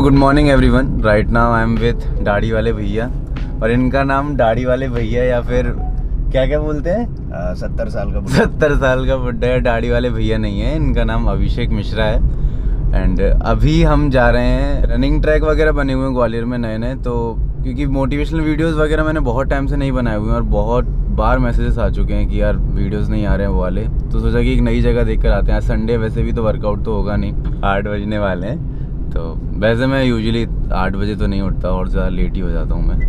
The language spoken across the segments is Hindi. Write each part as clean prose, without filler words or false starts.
Good morning everyone. Right now I am with दाढ़ी वाले भैया, और इनका नाम दाढ़ी वाले भैया या फिर क्या क्या बोलते हैं 70 साल का 70 साल का बुड्ढा है। दाढ़ी वाले भैया नहीं है, इनका नाम अभिषेक मिश्रा है। एंड अभी हम जा रहे हैं, रनिंग ट्रैक वगैरह बने हुए हैं ग्वालियर में नए नए, तो क्योंकि मोटिवेशनल वीडियोस वगैरह मैंने बहुत टाइम से नहीं बनाए हुए हैं और बहुत बार मैसेजेस आ चुके हैं कि यार वीडियोस नहीं आ रहे हैं वो वाले, तो सोचा कि एक नई जगह देख कर आते हैं। आज संडे वैसे भी तो वर्कआउट तो होगा नहीं, 8 बजने वाले हैं। तो वैसे मैं यूजुअली 8 बजे तो नहीं उठता और ज़्यादा लेट ही हो जाता हूँ मैं।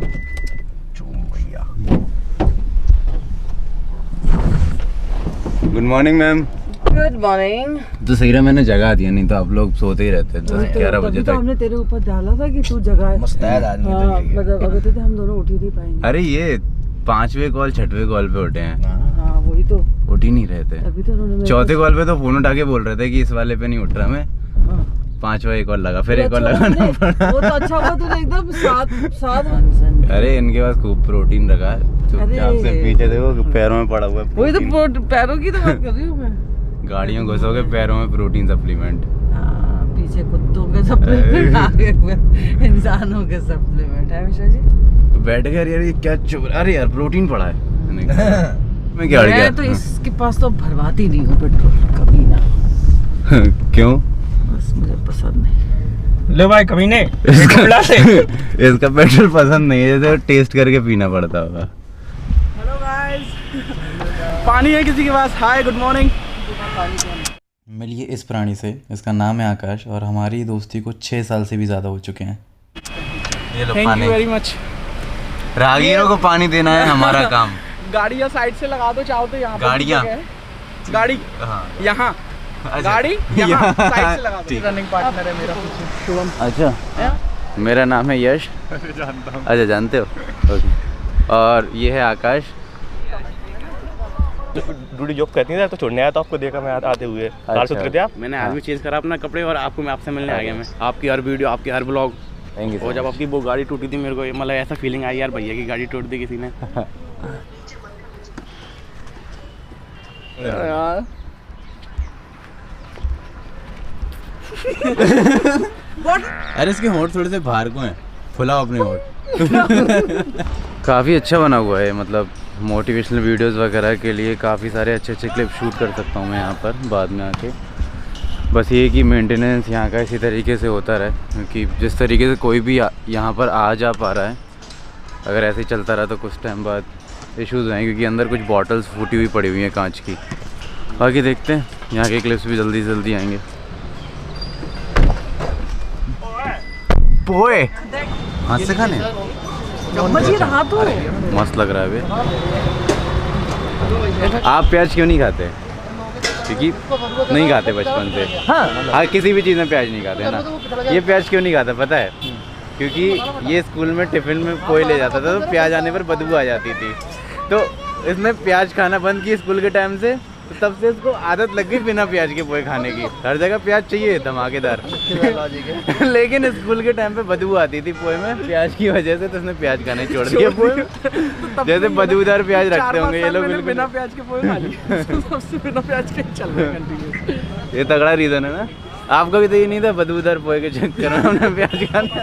Good morning ma'am. Good morning. तो सही रहा मैंने जगह दिया, नहीं तो आप लोग सोते ही रहते 10-11 बजे तक। हमने तेरे ऊपर डाला था कि तू जगह मुस्तैद आदमी हाँ, मतलब अगर तो हम दोनों उठ ही नहीं पाएंगे। अरे ये 5वें कॉल 6वें कॉल पे उठे हैं। हाँ वही तो, उठ ही नहीं रहे थे। अभी तो उन्होंने 4थे कॉल पे तो फोन उठा के बोल रहे थे कि इस वाले पे नहीं उठ रहा मैं। 5वां एक और लगा, फिर एक और लगाना पड़ा। वो तो अच्छा हुआ तूने एकदम साथ अरे इनके पास खूब प्रोटीन रखा है। चुपचाप से पीछे देखो पैरों में पड़ा हुआ है। वही तो पैरों की तो बात कर रही हूँ मैं। गाड़ियों घुसोगे पैरों में प्रोटीन सप्लीमेंट। पीछे कुत्तों के सप्लीमेंट आगे इंसानों के सप्लीमेंट है मिश्रा जी। बैठ गया यार, ये क्या चुप। अरे यार प्रोटीन पड़ा है। मैं क्या मैं तो इसके पास तो भरवाती नहीं हूँ पेट्रोल कभी ना। क्यों? बस मुझे पसंद नहीं। ले भाई कमीने इसका पेट्रोल पसंद नहीं है, जैसे टेस्ट करके पीना पड़ता होगा। हेलो गाइस, पानी है किसी के पास? Hi good morning. मिलिए इस प्राणी से, इसका नाम है आकाश, और हमारी दोस्ती को 6 साल से भी ज़्यादा हो चुके हैं। ये लो थैंक पानी। You very much. राहगीरों को पानी देना है हमारा काम। गाड़ियाँ साइड से लगा दो चाहो तो। यहाँ गाड़ियाँ? गाड़ी हाँ। यहाँ गाड़ी यहाँ साइड से लगा दो। रनिंग पार्टनर है मेरा शुभम। अच्छा, मेरा नाम है यश। जानता हूँ। अच्छा जानते हो? ओके। और ये है आकाश। ड्यूटी जॉब करती है तो छोड़ने आया, तो आपको देखा मैं आते हुए। बाल सुथरे थे आप? मैंने आदमी चेंज करा अपना कपड़े, और आपको मैं आपसे मिलने आ गया। मैं आपकी हर वीडियो, आपकी हर ब्लॉग, और जब आपकी वो गाड़ी टूटी थी मेरे को मतलब ऐसा फीलिंग आई यार भैया की गाड़ी टूट दी किसी ने। यार अरे इसके होंठ थोड़े से बाहर को हैं, फुलाओ अपने होंठ। काफ़ी अच्छा बना हुआ है, मतलब मोटिवेशनल वीडियोस वगैरह के लिए काफ़ी सारे अच्छे क्लिप शूट कर सकता हूँ मैं यहाँ पर बाद में आके। बस ये कि मेंटेनेंस यहाँ का इसी तरीके से होता रहे, क्योंकि जिस तरीके से कोई भी यहाँ पर आ जा पा रहा है, अगर ऐसे ही चलता रहा तो कुछ टाइम बाद इश्यूज़ आएंगे, क्योंकि अंदर कुछ बॉटल्स फूटी हुई पड़ी हुई हैं कांच की। बाकी देखते हैं, यहाँ के क्लिप्स भी जल्दी से जल्दी आएंगे। पोए हाथ से खाने मस्त लग रहा है। आप प्याज क्यों नहीं खाते? क्योंकि नहीं खाते बचपन से। हाँ, किसी भी चीज़ में प्याज नहीं खाते है ना। ये प्याज क्यों नहीं खाता पता है? क्योंकि ये स्कूल में टिफ़िन में पोए ले जाता था, तो प्याज आने पर बदबू आ जाती थी, तो इसने प्याज खाना बंद की स्कूल के टाइम से। तो तब से इसको आदत लग गई बिना प्याज के पोए खाने की। हर जगह प्याज चाहिए धमाकेदार। लेकिन स्कूल के टाइम पे बदबू आती थी पोए में प्याज की वजह से, तो इसने प्याज खाना ही छोड़ दिया पोए में। जैसे बदबूदार प्याज रखते होंगे ये लोग, बिल्कुल बिना प्याज के पोहे खा लिए। सबसे बिना प्याज के चल रहे हैं कंटिन्यू। ये तगड़ा रीज़न है ना। आपका भी तो ये नहीं था बदबूदार पोए के चक्कर में हमने प्याज खाना।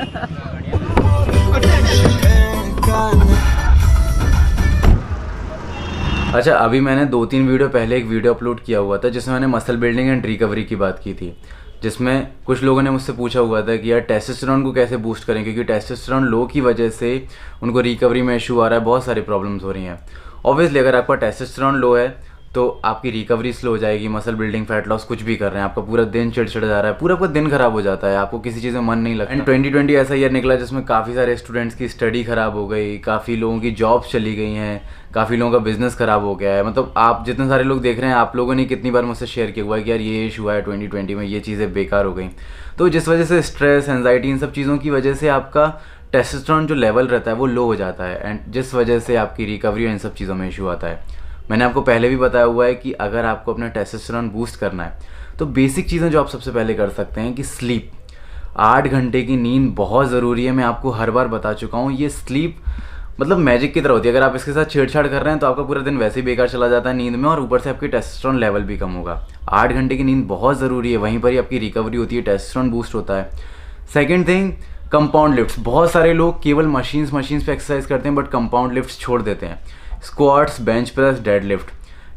अच्छा, अभी मैंने 2-3 वीडियो पहले एक वीडियो अपलोड किया हुआ था जिसमें मैंने मसल बिल्डिंग एंड रिकवरी की बात की थी, जिसमें कुछ लोगों ने मुझसे पूछा हुआ था कि यार टेस्टोस्टेरोन को कैसे बूस्ट करें, क्योंकि टेस्टोस्टेरोन लो की वजह से उनको रिकवरी में इशू आ रहा है, बहुत सारी प्रॉब्लम्स हो रही हैं। ऑब्वियसली अगर आपका टेस्टोस्टेरोन लो है तो आपकी रिकवरी स्लो हो जाएगी। मसल बिल्डिंग, फैट लॉस कुछ भी कर रहे हैं, आपका पूरा दिन चिड़चिड़ जा रहा है, पूरा दिन खराब हो जाता है, आपको किसी चीज़ में मन नहीं लगता। एंड 2020 ऐसा ईयर निकला जिसमें काफ़ी सारे स्टूडेंट्स की स्टडी खराब हो गई, काफ़ी लोगों की जॉब्स चली गई हैं, काफ़ी लोगों का बिजनेस खराब हो गया है। मतलब आप जितने सारे लोग देख रहे हैं, आप लोगों ने कितनी बार मुझसे शेयर किया हुआ है कि यार ये इशू है 2020 में, ये चीज़ें बेकार हो गई। तो जिस वजह से स्ट्रेस, एंजाइटी, इन सब चीज़ों की वजह से आपका टेस्टोस्टेरोन जो लेवल रहता है वो लो हो जाता है, एंड जिस वजह से आपकी रिकवरी और इन सब चीज़ों में इशू आता है। मैंने आपको पहले भी बताया हुआ है कि अगर आपको अपना टेस्टोस्टेरोन बूस्ट करना है तो बेसिक चीज़ें जो आप सबसे पहले कर सकते हैं कि स्लीप। 8 घंटे की नींद बहुत ज़रूरी है। मैं आपको हर बार बता चुका हूँ, ये स्लीप मतलब मैजिक की तरह होती है। अगर आप इसके साथ छेड़छाड़ कर रहे हैं तो आपका पूरा दिन वैसे ही बेकार चला जाता है नींद में, और ऊपर से आपकी टेस्टोस्टेरोन लेवल भी कम होगा। 8 घंटे की नींद बहुत ज़रूरी है, वहीं पर ही आपकी रिकवरी होती है, टेस्टोस्टेरोन बूस्ट होता है। Second thing, compound lifts. बहुत सारे लोग केवल मशीन्स पे एक्सरसाइज करते हैं बट कंपाउंड लिफ्ट्स छोड़ देते हैं। Squats, bench press, dead lift,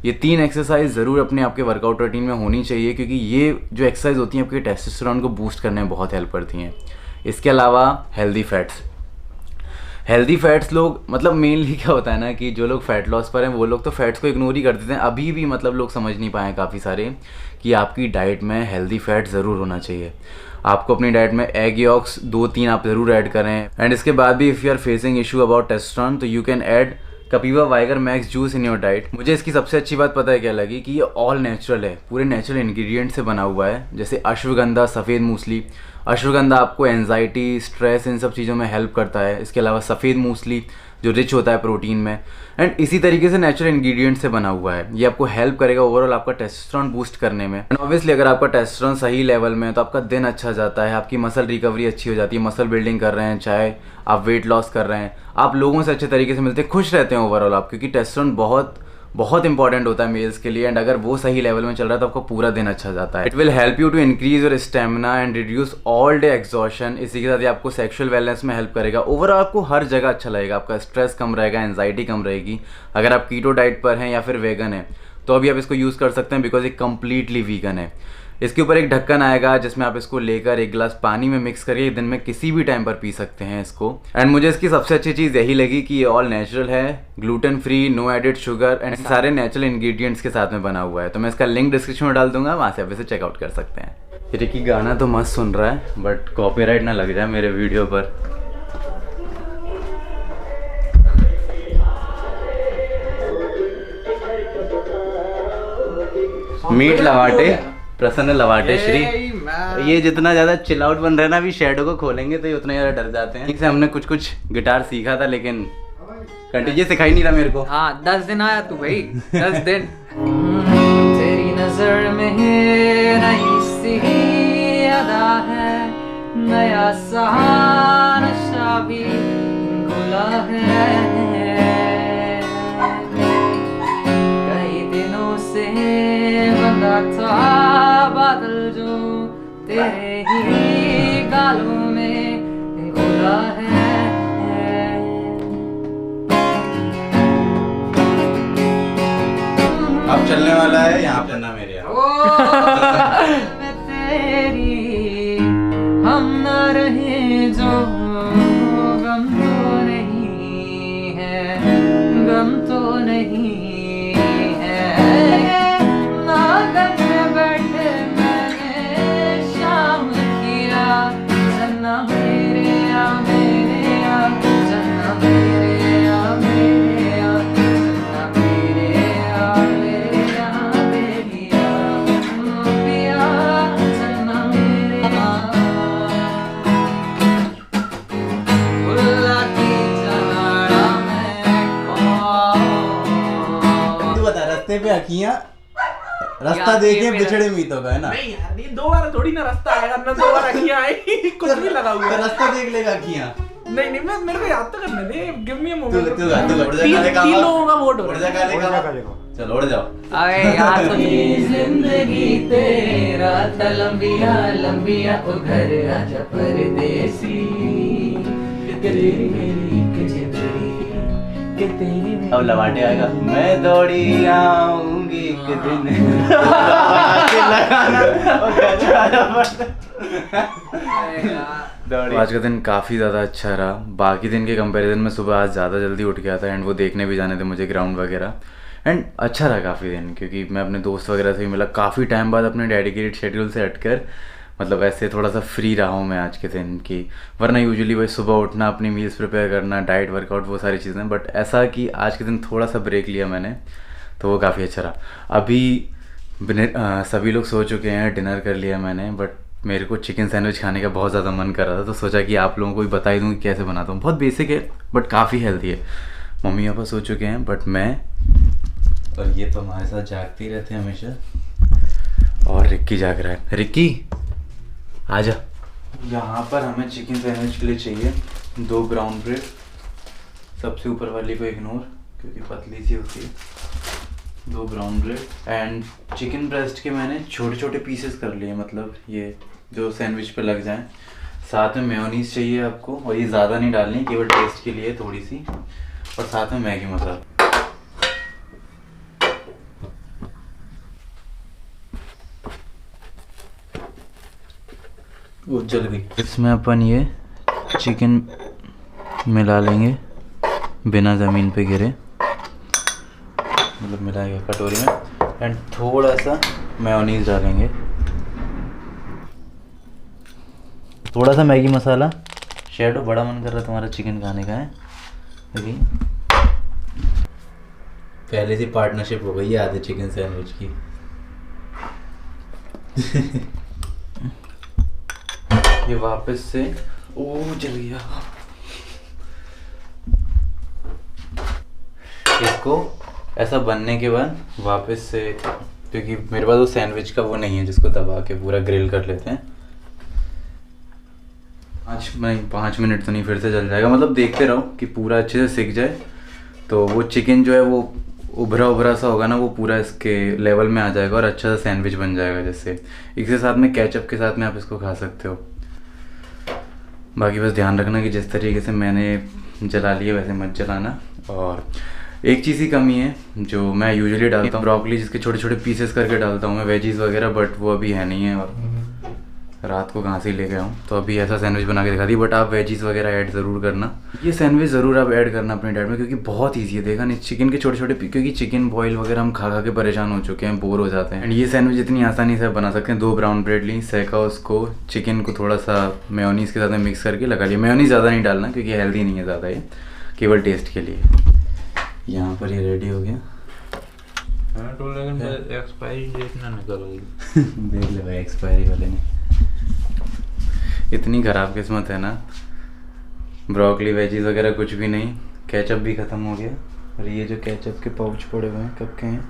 ये 3 एक्सरसाइज ज़रूर अपने आपके वर्कआउट रूटीन में होनी चाहिए, क्योंकि ये जो एक्सरसाइज होती हैं आपके टेस्टोस्टेरोन को बूस्ट करने में बहुत हेल्प करती हैं। इसके अलावा हेल्दी फैट्स लोग, मतलब मेनली क्या होता है ना कि जो लोग फैट लॉस पर हैं वो लोग तो फैट्स को इग्नोर ही कर देते हैं। अभी भी मतलब लोग समझ नहीं पाए काफ़ी सारे कि आपकी डाइट में हेल्दी फैट ज़रूर होना चाहिए। आपको अपनी डाइट में एग यॉक्स 2-3 आप ज़रूर ऐड करें। एंड इसके बाद भी if you are facing issue about testosterone तो you can add Kapiva vigour max juice in your diet. मुझे इसकी सबसे अच्छी बात पता है क्या लगी कि ये ऑल नेचुरल है, पूरे नेचुरल इंग्रेडिएंट से बना हुआ है। जैसे अश्वगंधा, सफ़ेद मूसली। अश्वगंधा आपको एंजाइटी, स्ट्रेस, इन सब चीज़ों में हेल्प करता है। इसके अलावा सफ़ेद मूसली जो रिच होता है प्रोटीन में, एंड इसी तरीके से नेचुरल इंग्रेडिएंट से बना हुआ है। ये आपको हेल्प करेगा ओवरऑल आपका टेस्टोस्टेरोन बूस्ट करने में। एंड ऑब्वियसली अगर आपका टेस्टोस्टेरोन सही लेवल में है तो आपका दिन अच्छा जाता है, आपकी मसल रिकवरी अच्छी हो जाती है। मसल बिल्डिंग कर रहे हैं, चाहे आप वेट लॉस कर रहे हैं, आप लोगों से अच्छे तरीके से मिलते हैं, खुश रहते हैं ओवरऑल आप, क्योंकि टेस्टोस्टेरोन बहुत इंपॉर्टेंट होता है मेल्स के लिए। एंड अगर वो सही लेवल में चल रहा है तो आपका पूरा दिन अच्छा जाता है। It will help you to increase your stamina and reduce all day exhaustion. इसी के साथ ये आपको सेक्सुअल वेलनेस में हेल्प करेगा। ओवरऑल आपको हर जगह अच्छा लगेगा, आपका स्ट्रेस कम रहेगा, एंजाइटी कम रहेगी। अगर आप कीटो डाइट पर हैं या फिर वेगन है तो अभी आप इसको यूज़ कर सकते हैं, बिकॉज ये कम्प्लीटली वीगन है। इसके ऊपर एक ढक्कन आएगा जिसमें आप इसको लेकर 1 गिलास पानी में मिक्स करके दिन में किसी भी टाइम पर पी सकते हैं इसको। एंड मुझे इसकी सबसे अच्छी चीज़ यही लगी कि ये ऑल नेचुरल है, gluten free, no added sugar, and सारे नेचुरल इंग्रेडिएंट्स के साथ में बना हुआ है। तो मैं इसका लिंक डिस्क्रिप्शन में डाल दूंगा, वहाँ से आप इसे चेकआउट कर सकते हैं। रिकी गाना तो मस्त सुन रहा है बट कॉपीराइट ना लग जाए मेरे वीडियो पर। मीट लवाटे, प्रसन्न लवाटे श्री। ये जितना ज्यादा चिल आउट बन रहा है ना, अभी शैडो को खोलेंगे तो ये उतना ज्यादा डर जाते हैं। इससे हमने कुछ गिटार सीखा था लेकिन कंटिन्यू सिखाई नहीं रहा मेरे को। हाँ 10 दिन आया तू भाई, 10 दिन। तेरी नजर में नई सी अदा है, नया सा नशा भी घुला है। कई दिनों से बंधा था बादल जो तेरे ही गालों में घुला है। अब चलने वाला है, यहाँ चलना मेरे मैं तेरी हम न रहे जो गम तो नहीं है, गम तो नहीं है। ना घर में बैठे मैंने शाम किया, जन्ना मेरे या जन्ना मेरे या जन्ना मेरे या पिया, जन्ना मेरे उल्ला की जनाड़ा में कौन। तू बता, रास्ते पे अखियाँ रास्ता देखे बिछड़े मीतों का है ना? नहीं यार, ये 2 बार थोड़ी ना रास्ता आएगा, ना 2 बार अखियाँ आई, कुछ भी लगा हुआ है। रास्ता देख लेगा अखियाँ। नहीं मैं मेरे को याद तो करने दे, गिव मी अ तू मोमेंट। तीन लोगों का वोट हो रहा है। चलो उड़ जाओ। अरे यार तो जिंदगी तेरा था लंबिया लंबिया, ओ घर आजा परदेसी, तेरी मेरी के तेरी। अब लवाटे आएगा, मैं दौड़ी आऊंगी एक दिन। आज का दिन काफ़ी ज़्यादा अच्छा रहा, बाकी दिन के कंपैरिजन में। सुबह आज ज़्यादा जल्दी उठ गया था एंड वो देखने भी जाने थे मुझे ग्राउंड वगैरह। एंड अच्छा रहा काफ़ी दिन, क्योंकि मैं अपने दोस्त वगैरह से भी मिला काफ़ी टाइम बाद, अपने डेडिकेटेड शेड्यूल से हटकर। मतलब ऐसे थोड़ा सा फ्री रहा हूँ मैं आज के दिन की, वरना यूजुअली भाई सुबह उठना, अपनी मील्स प्रिपेयर करना, डाइट, वर्कआउट, वो सारी चीज़ें। बट ऐसा कि आज के दिन थोड़ा सा ब्रेक लिया मैंने, तो वो काफ़ी अच्छा रहा। अभी सभी लोग सो चुके हैं, डिनर कर लिया मैंने, बट मेरे को चिकन सैंडविच खाने का बहुत ज़्यादा मन कर रहा था, तो सोचा कि आप लोगों को भी बता ही दूँ कि कैसे बनाता हूँ। बहुत बेसिक है बट काफ़ी हेल्दी है। मम्मी पापा सो चुके हैं बट मैं और ये तो हमारे साथ जागते ही रहते हैं हमेशा, और रिक्की जाग रहा है। रिक्की आजा। यहाँ पर हमें चिकन सैंडविच के लिए चाहिए 2 ब्राउन ब्रेड, सबसे ऊपर वाली को इग्नोर क्योंकि पतली सी होती है। 2 brown bread and chicken breast के मैंने छोटे छोटे पीसेस कर लिए, मतलब ये जो सैंडविच पे लग जाएं। साथ में मेयोनीज चाहिए आपको, और ये ज़्यादा नहीं डालनी, केवल टेस्ट के लिए थोड़ी सी, और साथ में मैगी मसाला। वो जल गई। इसमें अपन ये चिकन मिला लेंगे बिना ज़मीन पे गिरे, मतलब मिलाएंगे कटोरी में, एंड थोड़ा सा मेयोनीज डालेंगे, थोड़ा सा मैगी मसाला। शैडो बड़ा मन कर रहा है तुम्हारा चिकन खाने का है, देखिए पहले से पार्टनरशिप हो गई है आधे चिकन सैंडविच की। ये वापस से जल गया। इसको ऐसा बनने के बाद वापस से, क्योंकि मेरे पास वो सैंडविच का वो नहीं है जिसको दबा के पूरा ग्रिल कर लेते हैं, 5 मिनट तो नहीं, फिर से जल जाएगा। मतलब देखते रहो कि पूरा अच्छे से सिक जाए, तो वो चिकन जो है वो उभरा सा होगा ना, वो पूरा इसके लेवल में आ जाएगा और अच्छा सा सैंडविच बन जाएगा। जैसे इसके साथ में केचप के साथ में आप इसको खा सकते हो। बाकी बस ध्यान रखना कि जिस तरीके से मैंने जला लिया वैसे मत जलाना। और एक चीज़ ही कमी है जो मैं यूजुअली डालता हूँ, ब्रोकली जिसके छोटे छोटे पीसेस करके डालता हूँ मैं, वेजीज वगैरह, बट वो अभी है नहीं है, और रात को कहाँ से ही ले गया हूँ, तो अभी ऐसा सैंडविच बना के दिखा दी। बट आप वेजीज वगैरह ऐड ज़रूर करना, ये सैंडविच ज़रूर आप ऐड करना अपने डाइट में, क्योंकि बहुत ईजी है। देखा नहीं, चिकन के छोटे छोटे, क्योंकि चिकन बॉयल वगैरह हम खा के परेशान हो चुके हैं, बोर हो जाते हैं, एंड ये सैंडविच इतनी आसानी से आप बना सकते हैं। 2 ब्राउन ब्रेड ली, सेका उसको, चिकन को थोड़ा सा मेयोनीज के साथ में मिक्स करके लगा लिया। मेयोनीज ज़्यादा नहीं डालना क्योंकि हेल्दी नहीं है ज़्यादा, ये केवल टेस्ट के लिए। यहाँ पर ये रेडी हो गया। तो लेकिन एक्सपायरी डेट ना निकल गई। देख ले भाई, एक्सपायरी वाले ने इतनी ख़राब किस्मत है ना, ब्रोकली वेजीज वगैरह कुछ भी नहीं, केचप भी ख़त्म हो गया। और ये जो केचप के पाउच पड़े हुए हैं, कब के हैं,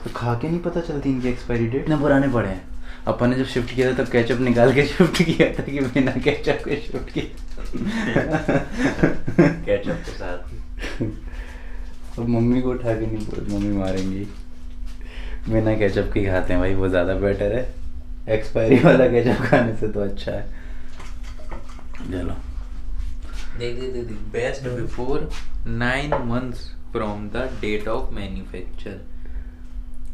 तो खा के नहीं पता चलती इनकी एक्सपायरी डेट, इतने पुराने पड़े हैं। अपन ने जब शिफ्ट किया था तब केचप निकाल के शिफ्ट किया था कि बिना केचप के शिफ्ट किया केचप के साथ। अब मम्मी को उठा के नहीं बोल, मम्मी मारेंगी। बिना केचप की खाते हैं भाई, वो ज़्यादा बेटर है, एक्सपायरी वाला केचप खाने से तो अच्छा है। चलो देख best before 9 months from the date of manufacture.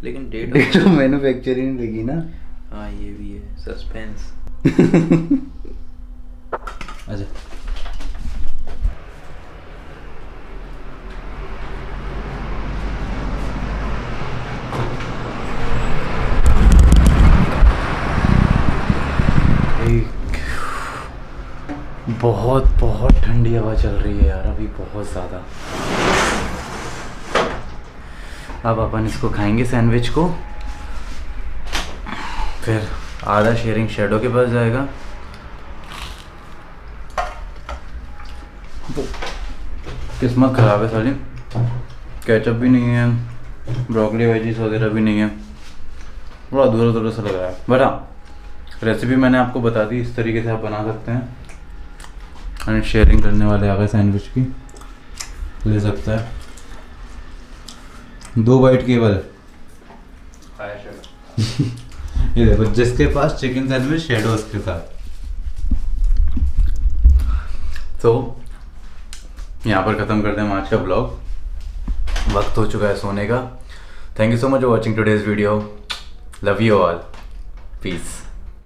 लेकिन डेट ऑफ मैन्युफैक्चरिंग लगी ना। हाँ ये भी है, सस्पेंस। अच्छा बहुत बहुत ठंडी हवा चल रही है यार अभी, बहुत ज़्यादा। अब अपन इसको खाएंगे सैंडविच को, फिर आधा शेयरिंग शैडो के पास जाएगा। किस्मत ख़राब है साली, केचप भी नहीं है, ब्रोकली वेजीज वगैरह भी नहीं है, थोड़ा अधूरा अधूरा सा लग रहा है। बट हाँ, रेसिपी मैंने आपको बता दी, इस तरीके से आप बना सकते हैं। एंड शेयरिंग करने वाले आ गए सैंडविच की, ले सकता है 2 बाइट केवल। ये देखो, जिसके पास चिकन सैंडविच शैडो उसके साथ। तो यहाँ पर ख़त्म करते हैं हम आज का ब्लॉग, वक्त हो चुका है सोने का। Thank you so much for watching today's video, love you all, piece.